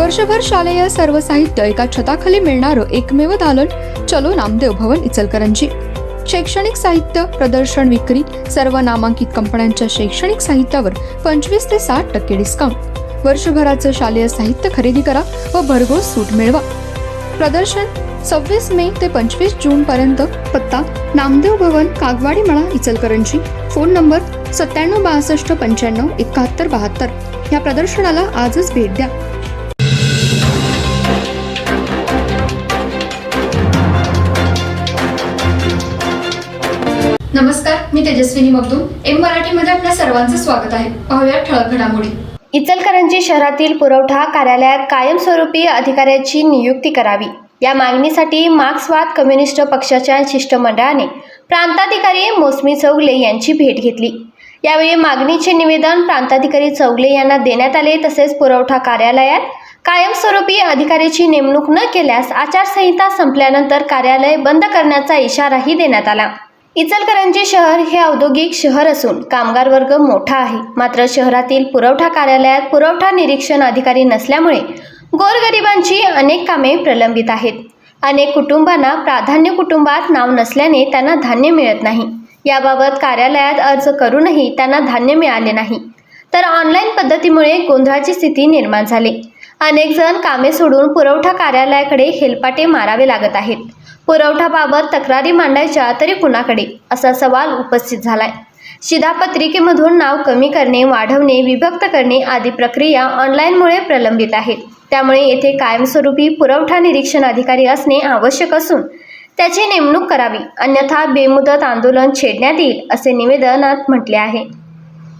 वर्षभर शालेय सर्व साहित्य एका छताखाली मिळणारं एकमेव दालन चलो नामदेव भवन इचलकरंजी। शैक्षणिक साहित्य प्रदर्शन विक्री सर्व नामांकित कंपन्यांच्या शैक्षणिक साहित्यावर 25 ते 60% डिस्काउंट। वर्षभराचं शालेय साहित्य खरेदी करा व भरघोस सूट मिळवा। प्रदर्शन 26 मे ते 25 जून पर्यंत। पत्ता नामदेव भवन, कागवाडी मळा, इचलकरंजी। Phone number 97 62 95 71 72। या प्रदर्शनाला आजच भेट द्या। नमस्कार, मी तेजस्विनी मगदूम। एम मराठीमध्ये आपल्या सर्वांचं स्वागत आहे। पाहूया ठळक घडामोडी। इचलकरंजी शहरातील पुरवठा कार्यालयात कायमस्वरूपी अधिकाऱ्याची नियुक्ती करावी या मागणीसाठी मार्क्सवाद कम्युनिस्ट पक्षाच्या शिष्टमंडळाने प्रांताधिकारी मोसमी चौगले यांची भेट घेतली। यावेळी मागणीचे निवेदन प्रांताधिकारी चौगले यांना देण्यात आले। तसेच पुरवठा कार्यालयात कायमस्वरूपी अधिकाऱ्याची नेमणूक न केल्यास आचारसंहिता संपल्यानंतर कार्यालय बंद करण्याचा इशाराही देण्यात आला। इचलकरंजी शहर हे औद्योगिक शहर असून कामगार वर्ग मोठा आहे। मात्र शहरातील पुरवठा कार्यालयात पुरवठा निरीक्षण अधिकारी नसल्यामुळे गोरगरिबांची अनेक कामे प्रलंबित आहेत। अनेक कुटुंबांना प्राधान्य कुटुंबात नाव नसल्याने त्यांना धान्य मिळत नाही। याबाबत कार्यालयात अर्ज करूनही त्यांना धान्य मिळाले नाही, तर ऑनलाईन पद्धतीमुळे गोंधळाची स्थिती निर्माण झाली। अनेक जण कामे सोडून पुरवठा कार्यालयाकडे हेलपाटे मारावे लागत आहेत। पुरवठाबाबत तक्रारी मांडायच्या तरी कुणाकडे, असा सवाल उपस्थित झालाय। शिधापत्रिकेमधून नाव कमी करणे, वाढवणे, विभक्त करणे आदी प्रक्रिया ऑनलाईनमुळे प्रलंबित आहेत। त्यामुळे येथे कायमस्वरूपी पुरवठा निरीक्षण अधिकारी असणे आवश्यक असून त्याची नेमणूक करावी, अन्यथा बेमुदत आंदोलन छेडण्यात येईल, असे निवेदनात म्हटले आहे।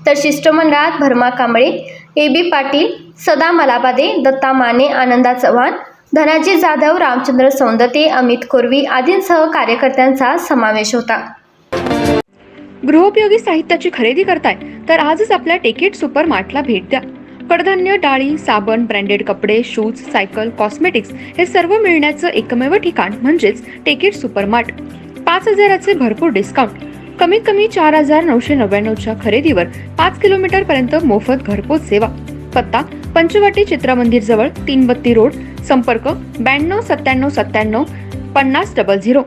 तर शिष्टमंडळात भरमा कांबळे, AB पाटील, सदा मलाबादे, दत्ता माने, आनंदा चव्हाण, धनाजी जाधव, रामचंद्र सौंदते, अमित कोरवी आदींसह कार्यकर्त्यांचा समावेश होता। गृहोपयोगी साहित्याची खरेदी करताय तर आजच आपल्या टेकेट सुपर मार्टला भेट द्या। कडधान्य, डाळी, साबण, ब्रँडेड कपडे, शूज, सायकल, कॉस्मेटिक्स हे सर्व मिळण्याचं एकमेव ठिकाण म्हणजेच टेकेट सुपर मार्ट। 5000चे भरपूर डिस्काउंट। कमीत कमी 4999च्या खरेदीवर 5 किलोमीटर पर्यंत मोफत घरपोच सेवा। पत्ता पंचवटी चित्रमंदिर जवळ, 3 बत्ती रोड। संपर्क 92 97 97 50 00।